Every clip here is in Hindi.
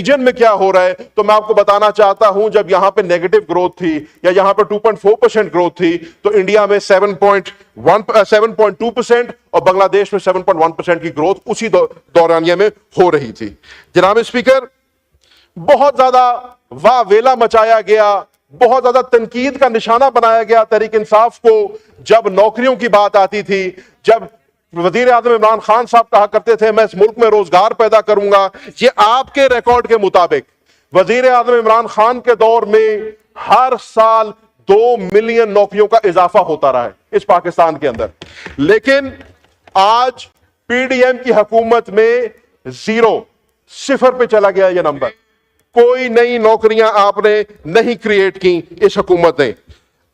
रीजन में क्या हो रहा है, तो मैं आपको बताना चाहता हूं, जब यहां पे नेगेटिव ग्रोथ थी या यहां पे 2.4% ग्रोथ थी, तो इंडिया में 7.2% और बांग्लादेश में 7.1% की ग्रोथ उसी दौरानिया में हो रही थी। जनाब स्पीकर, बहुत ज्यादा वावेला मचाया गया, बहुत ज्यादा तनकीद का निशाना बनाया गया तहरीक इंसाफ को जब नौकरियों की बात आती थी, जब वजीर आजम इमरान खान साहब कहा करते थे मैं इस मुल्क में रोजगार पैदा करूंगा। ये आपके रिकॉर्ड के मुताबिक वजीर आजम इमरान खान के दौर में हर साल 2 मिलियन नौकरियों का इजाफा होता रहा है इस पाकिस्तान के अंदर। लेकिन आज पीडीएम की हुकूमत में 0 पे चला गया ये नंबर। कोई नई नौकरियां आपने नहीं क्रिएट की इस हुकूमत ने।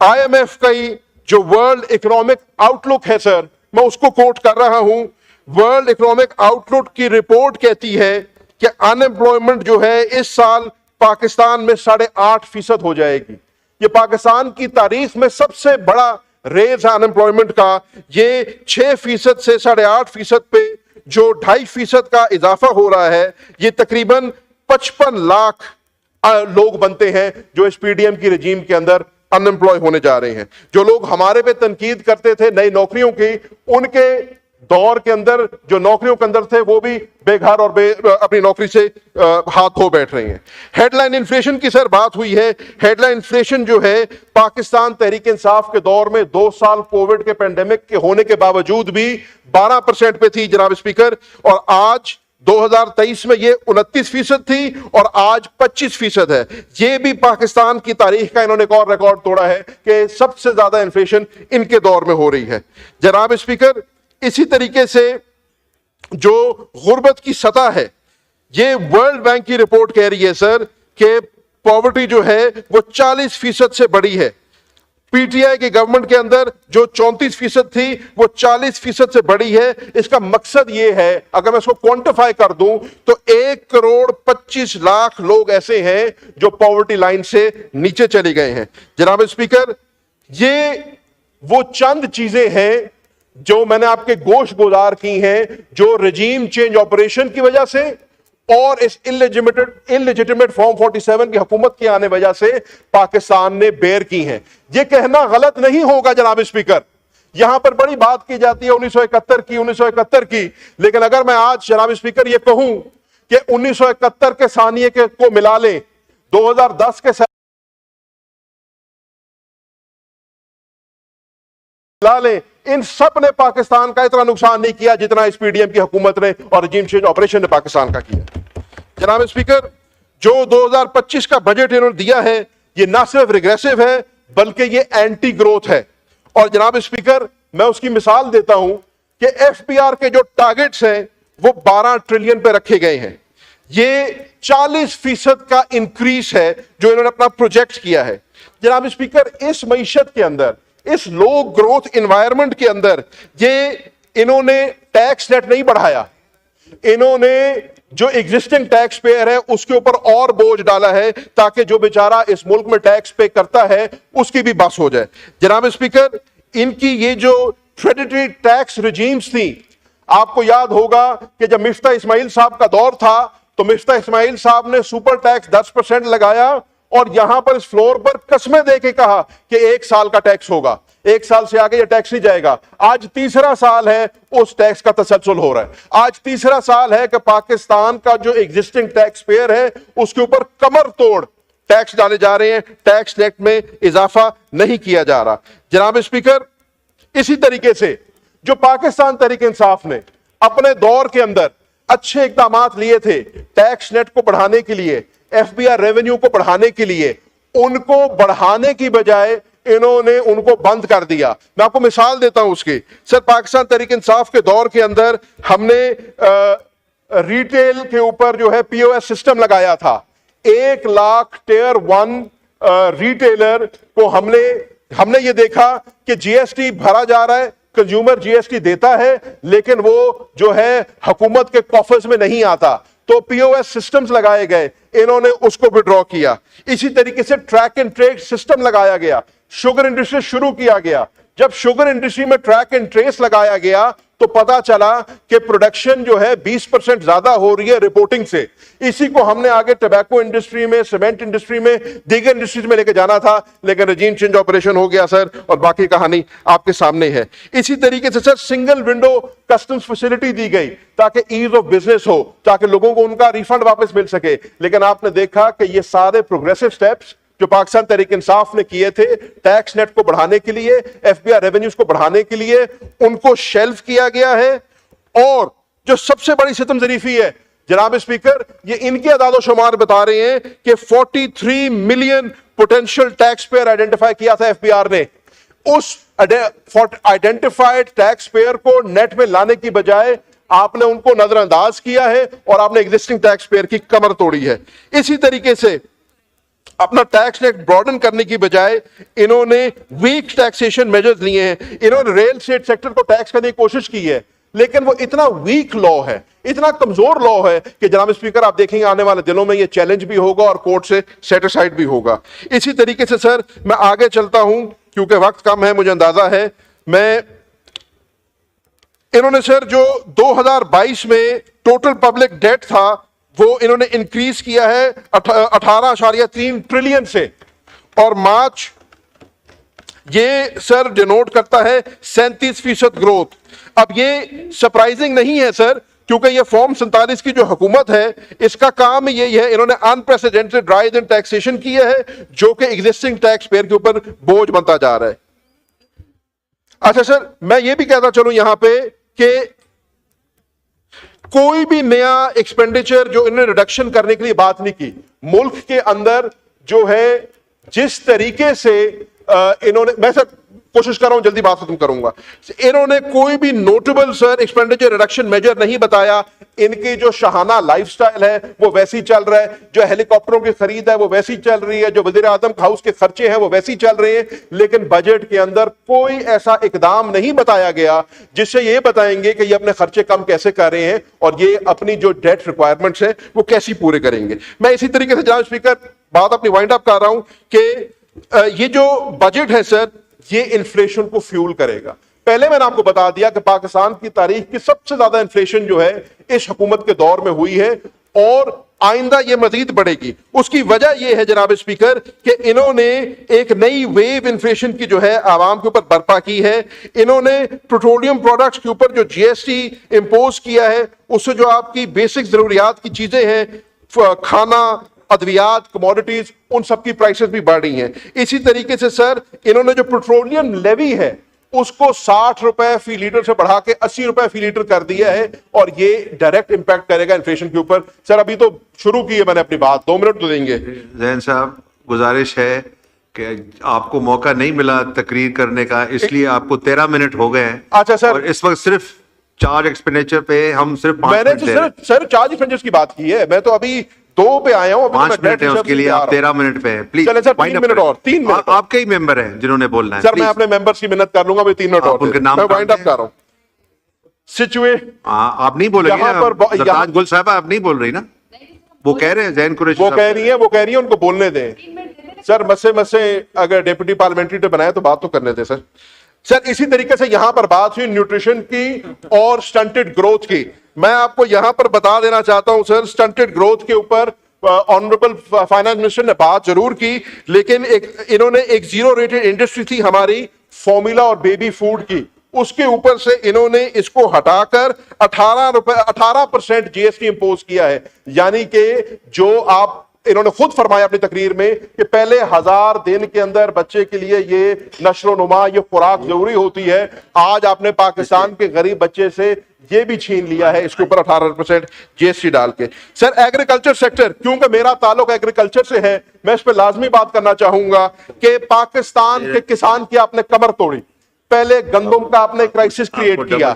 आईएमएफ की जो वर्ल्ड इकोनॉमिक आउटलुक है सर, मैं उसको कोट कर रहा हूं। वर्ल्ड इकोनॉमिक आउटलुक की रिपोर्ट कहती है कि अनएम्प्लॉयमेंट जो है इस साल पाकिस्तान में 8.5% हो जाएगी। ये पाकिस्तान की तारीख में सबसे बड़ा रेज है अनएम्प्लॉयमेंट का। ये 6% से 8.5% पे जो 2.5% का इजाफा हो रहा है, ये तकरीबन 55 लाख लोग बनते हैं जो इस पीडीएम की रजीम के अंदर अनएम्प्लॉय होने जा रहे हैं। जो लोग हमारे पे तनकीद करते थे नई नौकरियों की, उनके दौर के अंदर जो नौकरियों के अंदर थे वो भी बेघर और अपनी नौकरी से हाथ धो बैठ रहे हैं। हेडलाइन इन्फ्लेशन की सर बात हुई है। हेडलाइन इन्फ्लेशन जो है पाकिस्तान तहरीक इंसाफ के दौर में 2 साल कोविड के पेंडेमिक के होने के बावजूद भी 12% पे थी जनाब स्पीकर, और आज 2023 में ये 29% थी और आज 25% है। ये भी पाकिस्तान की तारीख का इन्होंने एक और रिकॉर्ड तोड़ा है कि सबसे ज्यादा इन्फ्लेशन इनके दौर में हो रही है। जनाब स्पीकर, इसी तरीके से जो गुर्बत की सतह है, ये वर्ल्ड बैंक की रिपोर्ट कह रही है सर कि पॉवर्टी जो है वो 40% से बढ़ी है। पीटीआई की गवर्नमेंट के अंदर जो 34% थी वो 40% से बढ़ी है। इसका मकसद ये है, अगर मैं इसको क्वांटिफाई कर दूं तो 1.25 करोड़ लोग ऐसे हैं जो पॉवर्टी लाइन से नीचे चले गए हैं। जनाब स्पीकर, ये वो चंद चीजें हैं जो मैंने आपके गोश गुजार की हैं, जो रजीम चेंज ऑपरेशन की वजह से और इस इनलेजिटिमेट फॉर्म 47 की हुकूमत के आने वजह से पाकिस्तान ने बेर की हैं। ये कहना गलत नहीं होगा जनाब स्पीकर। यहां पर बड़ी बात की जाती है 1971 की, लेकिन अगर मैं आज जनाब स्पीकर ये कहूं कि 1971 के सानिये के को मिला लें, 2010 के मिला लें, इन सब ने पाकिस्तान का इतना नुकसान नहीं किया जितना इस पीडीएम की हुकूमत ने और रजीम चेंज ऑपरेशन ने पाकिस्तान का किया। जनाब स्पीकर, जो 2025 का बजट इन्होंने दिया है, ये ना सिर्फ रिग्रेसिव है बल्कि ये एंटी ग्रोथ है। और जनाब स्पीकर, मैं उसकी मिसाल देता हूं कि एफपीआर के जो टारगेट्स हैं वो 12 ट्रिलियन पे रखे गए हैं। ये 40% का इंक्रीज है जो इन्होंने अपना प्रोजेक्ट किया है। जनाब स्पीकर, इस मईशत के अंदर, इस लो ग्रोथ एनवायरनमेंट के अंदर ये इन्होंने टैक्स नेट नहीं बढ़ाया, इन्होंने जो एग्जिस्टिंग टैक्स पेयर है उसके ऊपर और बोझ डाला है ताकि जो बेचारा इस मुल्क में टैक्स पे करता है उसकी भी बस हो जाए। जनाब स्पीकर, इनकी ये जो प्रेडेटरी टैक्स रिजीम्स थी, आपको याद होगा कि जब मिफ्ता इस्माइल साहब का दौर था तो मिफ्ता इस्माइल साहब ने सुपर टैक्स 10% लगाया और यहां पर इस फ्लोर पर कस्में देके कहा कि 1 साल का टैक्स होगा, 1 साल से आगे ये टैक्स नहीं जाएगा। आज तीसरा साल है उस टैक्स का तसलसल हो रहा है। आज तीसरा साल है कि पाकिस्तान का जो एग्जिस्टिंग टैक्स पेयर है उसके ऊपर कमर तोड़ टैक्स डाले जा रहे हैं, टैक्स नेट में इजाफा नहीं किया जा रहा। जनाब स्पीकर, इसी तरीके से जो पाकिस्तान तहरीक इंसाफ ने अपने दौर के अंदर अच्छे इकदाम लिए थे टैक्स नेट को बढ़ाने के लिए, एफबीआर रेवेन्यू को बढ़ाने के लिए, उनको बढ़ाने की बजाय इन्होंने उनको बंद कर दिया। मैं आपको मिसाल देता हूं उसकी। सर, पाकिस्तान तहरीक इंसाफ के दौर के अंदर हमने रिटेल के ऊपर जो है पीओएस सिस्टम लगाया था। 1 लाख टियर 1 रिटेलर को हमने ये देखा कि जीएसटी भरा जा रहा है, कंज्यूमर जीएसटी देता है, लेकिन वो जो है हुकूमत के कॉफर्स में नहीं आता, तो पीओएस सिस्टम्स लगाए गए, इन्होंने उसको विड्रॉ किया। इसी तरीके से ट्रैक एंड ट्रेस सिस्टम लगाया गया, शुगर इंडस्ट्री शुरू किया गया। जब शुगर इंडस्ट्री में ट्रैक एंड ट्रेस लगाया गया तो पता चला कि प्रोडक्शन जो है 20% ज्यादा हो रही है रिपोर्टिंग से। इसी को हमने आगे टबैको इंडस्ट्री में, सीमेंट इंडस्ट्री में, दीगर इंडस्ट्रीज में लेके जाना था, लेकिन रजीम चेंज ऑपरेशन हो गया सर, और बाकी कहानी आपके सामने है। इसी तरीके से sir single window customs facility दी गई ताकि ईज ऑफ बिजनेस हो, ताकि लोगों को उनका रिफंड वापस मिल सके। लेकिन आपने देखा कि ये सारे प्रोग्रेसिव स्टेप्स जो पाकिस्तान तहरीक इंसाफ ने किए थे टैक्स नेट को बढ़ाने के लिए, एफबीआर रेवेन्यूज को बढ़ाने के लिए, उनको शेल्फ किया गया है। और जो सबसे बड़ी सितम ज़रीफी है जनाब स्पीकर, ये इनके अदाद शुमार बता रहे हैं कि 43 million potential tax payer identify किया था एफबीआर ने। उस आइडेंटिफाइड टैक्स पेयर को नेट में लाने की बजाय आपने उनको नजरअंदाज किया है और आपने एग्जिस्टिंग टैक्स पेयर की कमर तोड़ी है। इसी तरीके से अपना टैक्स नेट ब्रॉडन करने की बजाय इन्होंने वीक टैक्सेशन मेजर्स लिए हैं। इन्होंने रियल एस्टेट सेक्टर को टैक्स करने की कोशिश की है, लेकिन वो इतना वीक लॉ है, इतना कमजोर लॉ है कि जनाब स्पीकर आप देखेंगे आने वाले दिनों में ये चैलेंज भी होगा और कोर्ट से सेटिस्फाइड भी होगा। इसी तरीके से सर मैं आगे चलता हूं क्योंकि वक्त कम है, मुझे अंदाजा है। इन्होंने सर जो 2022 में टोटल पब्लिक डेट था वो इन्होंने इंक्रीज किया है 18.3 ट्रिलियन से, और मार्च ये सर डिनोट करता है 37% ग्रोथ। अब ये सरप्राइजिंग नहीं है सर, क्योंकि ये फॉर्म 47 की जो हुकूमत है इसका काम यही है, इन्होंने अनप्रेसिडेंटेड राइज इन टैक्सेशन किया है जो कि एग्जिस्टिंग टैक्स पेयर के ऊपर बोझ बनता जा रहा है। अच्छा सर मैं ये भी कहता चलूं यहां पे कि कोई भी नया एक्सपेंडिचर जो इन्होंने रिडक्शन करने के लिए बात नहीं की। मुल्क के अंदर जो है जिस तरीके से इन्होंने, मैं सर कोशिश कर रहा हूं जल्दी बात खत्म करूंगा, इन्होंने कोई भी notable sir expenditure reduction measure नहीं बताया। इनकी जो शाहाना लाइफस्टाइल है वो वैसी चल रहा है, जो हेलीकॉप्टरों की खरीद है वो वैसी चल रही है, जो वजीर आजम हाउस के खर्चे हैं वो वैसी चल रहे हैं। लेकिन बजट के अंदर कोई ऐसा इकदाम नहीं बताया गया जिससे ये बताएंगे कि ये अपने खर्चे कम कैसे कर रहे हैं और ये अपनी जो डेट रिक्वायरमेंट्स है वो कैसी पूरे करेंगे। मैं इसी तरीके से जनाब स्पीकर बात अपनी वाइंड अप कर रहा हूं कि ये जो बजट है सर ये इन्फ्लेशन को फ्यूल करेगा। पहले मैंने आपको बता दिया कि पाकिस्तान की तारीख की सबसे ज्यादा इन्फ्लेशन जो है इस हुकूमत के दौर में हुई है और आइंदा ये मजीद बढ़ेगी। उसकी वजह यह है जनाब स्पीकर कि इन्होंने एक नई वेव इन्फ्लेशन की जो है आवाम के ऊपर बर्पा की है। इन्होंने पेट्रोलियम प्रोडक्ट्स के ऊपर जो जीएसटी इंपोज किया है उससे जो आपकी बेसिक जरूरियात की चीजें हैं, खाना, अद्वियात, कमोडिटीज, उन सब की प्राइसेस भी बढ़ रही हैं। इसी तरीके से सर इन्होंने जो पेट्रोलियम लेवी है उसको 60 रुपए फी लीटर से बढ़ा के 80 रुपए फी लीटर कर दिया है और ये डायरेक्ट इंपैक्ट करेगा इन्फ्लेशन के ऊपर। सर अभी तो शुरू की है मैंने अपनी बात, 2 मिनट तो देंगे। जैन साहब गुजारिश है कि आपको मौका नहीं मिला तकरीर करने का, इसलिए आपको 13 मिनट हो गए हैं। अच्छा सर, और इस वक्त सिर्फ चार्ज एक्सपेंडिचर पे हम सिर्फ 5 मैंने मिनट तो दे रहे हैं। सर चार्ज एक्सपेंडिचर की बात की है, मैं तो अभी 2 पे आया हूं। 5 मिनट है उसके लिए, आप 13 मिनट पे हैं। प्लीज चले सर 3 मिनट और 3 मिनट। आपके ही मेंबर हैं जिन्होंने बोलना है। सर मैं अपने मेंबर्स की मिन्नत कर लूंगा, मैं 3 मिनट और उनके नाम मैं वाइंड अप कर रहा हूं। आप नहीं बोलेंगे ना, गुल साहब आप नहीं बोल रही ना, वो कह रहे हैं जैन कुरैशी, वो कह रही है उनको बोलने दें। सर मसे अगर डेप्यूटी पार्लियामेंट्री तो बनाए तो बात तो करने दें सर। सर इसी तरीके से यहां पर बात हुई न्यूट्रिशन की और स्टंटेड ग्रोथ की। मैं आपको यहां पर बता देना चाहता हूं सर, स्टंटेड ग्रोथ के ऊपर ऑनरेबल फाइनेंस मिनिस्टर ने बात जरूर की, लेकिन इन्होंने एक जीरो रेटेड इंडस्ट्री थी हमारी फॉर्मूला और बेबी फूड की, उसके ऊपर से इन्होंने इसको हटाकर 18% जीएसटी इंपोज किया है। यानी कि जो आप इन्होंने खुद फरमाया अपनी तकरीर में कि पहले 1000 दिन के अंदर बच्चे के लिए ये नश्र नुमा, ये खुराक जरूरी होती है, आज आपने पाकिस्तान के गरीब बच्चे से ये भी छीन लिया है, इसके ऊपर 18% जीएसटी डाल के। सर एग्रीकल्चर सेक्टर, क्योंकि मेरा ताल्लुक एग्रीकल्चर से है, मैं इस पर लाजमी बात करना चाहूंगा कि पाकिस्तान के किसान की आपने कमर तोड़ी। पहले गंदम का आपने क्राइसिस क्रिएट किया,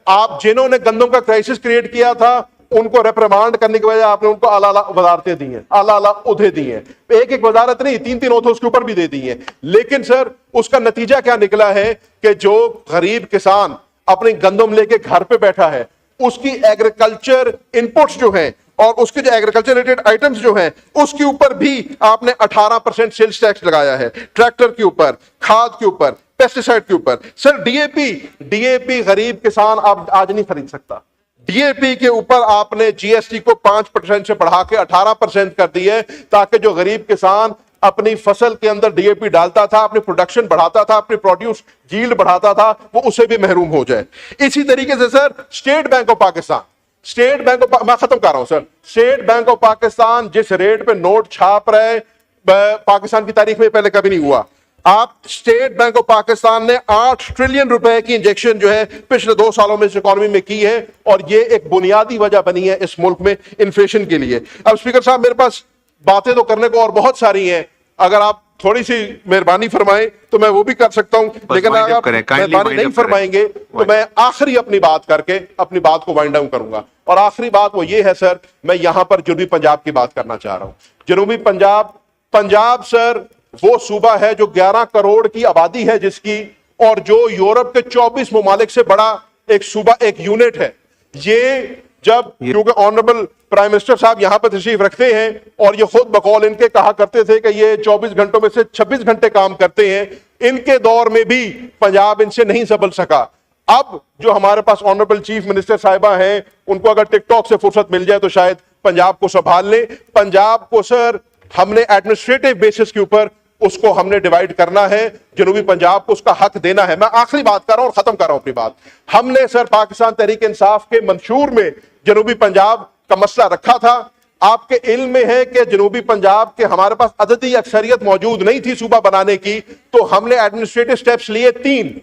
आप जिन्होंने गंदम का क्राइसिस क्रिएट किया था उनको रेप्रिमांड करने की वजह आपने उनको आला वजारतें दी हैं, आला उहदे दिए हैं। एक वजारत नहीं, 3 ओहदे उसके ऊपर भी दे दी हैं। लेकिन सर उसका नतीजा क्या निकला है कि जो गरीब किसान अपनी गंदम लेके घर पे बैठा है उसकी एग्रीकल्चर इनपुट्स जो हैं और उसके जो एग्रीकल्चर रिलेटेड आइटम्स जो हैं उसके ऊपर भी आपने 18% सेल्स टैक्स लगाया है। ट्रैक्टर के ऊपर, खाद के ऊपर। पेस्टिसाइड के ऊपर। सर डीएपी गरीब किसान अब आज नहीं खरीद सकता। डीएपी के ऊपर आपने जीएसटी को 5% से बढ़ा के 18% कर दी है, ताकि जो गरीब किसान अपनी फसल के अंदर डीएपी डालता था, अपनी प्रोडक्शन बढ़ाता था, अपनी प्रोड्यूस यील्ड बढ़ाता था, वो उससे भी महरूम हो जाए। इसी तरीके से sir state bank of Pakistan, मैं खत्म कर रहा हूं sir, state bank of Pakistan जिस रेट पे नोट छाप रहे पाकिस्तान की तारीख में पहले कभी नहीं हुआ। आप स्टेट बैंक ऑफ पाकिस्तान ने 8 ट्रिलियन रुपए की इंजेक्शन जो है पिछले 2 सालों में इस इकोनॉमी में की है, और ये एक बुनियादी वजह बनी है इस मुल्क में इन्फ्लेशन के लिए। अब स्पीकर साहब मेरे पास बातें तो करने को और बहुत सारी हैं, अगर आप थोड़ी सी मेहरबानी फरमाएं तो मैं वो भी कर सकता हूं, लेकिन अगर आप मेहरबानी नहीं फरमाएंगे तो मैं आखिरी अपनी बात करके अपनी बात को वाइंड डाउन करूंगा। और आखिरी बात वो ये है सर, मैं यहां पर जनूबी पंजाब की बात करना चाह रहा हूं। जनूबी पंजाब सर वो सूबा है जो 11 करोड़ की आबादी है जिसकी, और जो यूरोप के 24 ममालिक से बड़ा एक सूबा, एक यूनिट है। ये जब क्योंकि ऑनरेबल प्राइम मिनिस्टर साहब यहां पर तशरीफ रखते हैं और ये खुद बकौल इनके कहा करते थे कि ये 24 घंटों में से 26 घंटे काम करते हैं, इनके दौर में भी पंजाब इनसे नहीं संभल सका। अब जो हमारे पास ऑनरेबल चीफ मिनिस्टर साहिबा हैं, उनको अगर टिकटॉक से फुर्सत मिल जाए तो शायद पंजाब को संभाल लें। पंजाब को सर हमने एडमिनिस्ट्रेटिव बेसिस के ऊपर उसको हमने डिवाइड करना है, जनूबी पंजाब को उसका हक देना है। मैं आखिरी बात कर रहा हूं और खत्म कर रहा हूं अपनी बात। हमने सर पाकिस्तान तहरीक इंसाफ के मंशूर में जनूबी पंजाब का मसला रखा था। आपके इल्म में है कि जनूबी पंजाब के हमारे पास अददी अक्सरियत मौजूद नहीं थी सूबा बनाने की, तो हमने एडमिनिस्ट्रेटिव स्टेप्स लिए 3।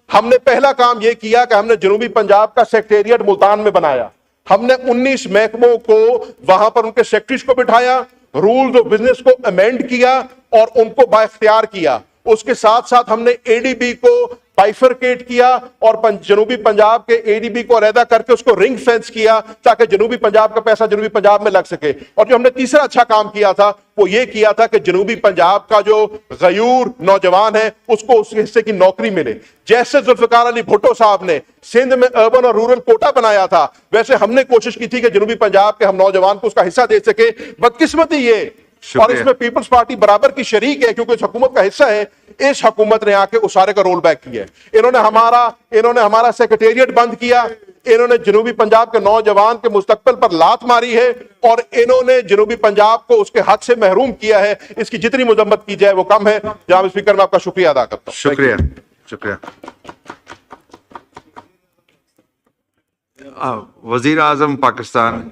हमने पहला काम यह किया कि हमने जनूबी पंजाब का सेक्रेटरिएट मुल्तान में बनाया। हमने 19 महकमों को वहां पर उनके सेक्रेटरीज को बिठाया, रूल्स ऑफ बिजनेस को अमेंड किया और उनको बाइख्तियार किया। उसके साथ साथ हमने एडीबी को बाइफरकेट किया और जनूबी पंजाब के एडीबी को अलहदा करके उसको रिंग फेंस किया, ताकि जनूबी पंजाब का पैसा जनूबी पंजाब में लग सके। और जो हमने तीसरा अच्छा काम किया था वो ये किया था कि जनूबी पंजाब का जो गयूर नौजवान है उसको उस हिस्से की नौकरी मिले। जैसे जुल्फिकार अली भुट्टो साहब ने सिंध में अर्बन और रूरल कोटा बनाया था, वैसे हमने कोशिश की थी कि जनूबी पंजाब के हम नौजवान को उसका हिस्सा दे सके। बदकिस्मती ये, और इसमें पीपल्स पार्टी बराबर की शरीक है क्योंकि इस हुकूमत का हिस्सा है, इस हुकूमत ने आके उस सारे का रोल बैक किया। इन्होंने हमारा सेक्रेटेरिएट बंद किया, इन्होंने जनूबी पंजाब के नौजवान के मुस्तकबिल पर लात मारी है, और इन्होंने जनूबी पंजाब को उसके हक से महरूम किया है। इसकी जितनी मजम्मत की जाए वो कम है। जनाब स्पीकर, मैं आपका शुक्रिया अदा करता हूं। शुक्रिया। वजीर आजम पाकिस्तान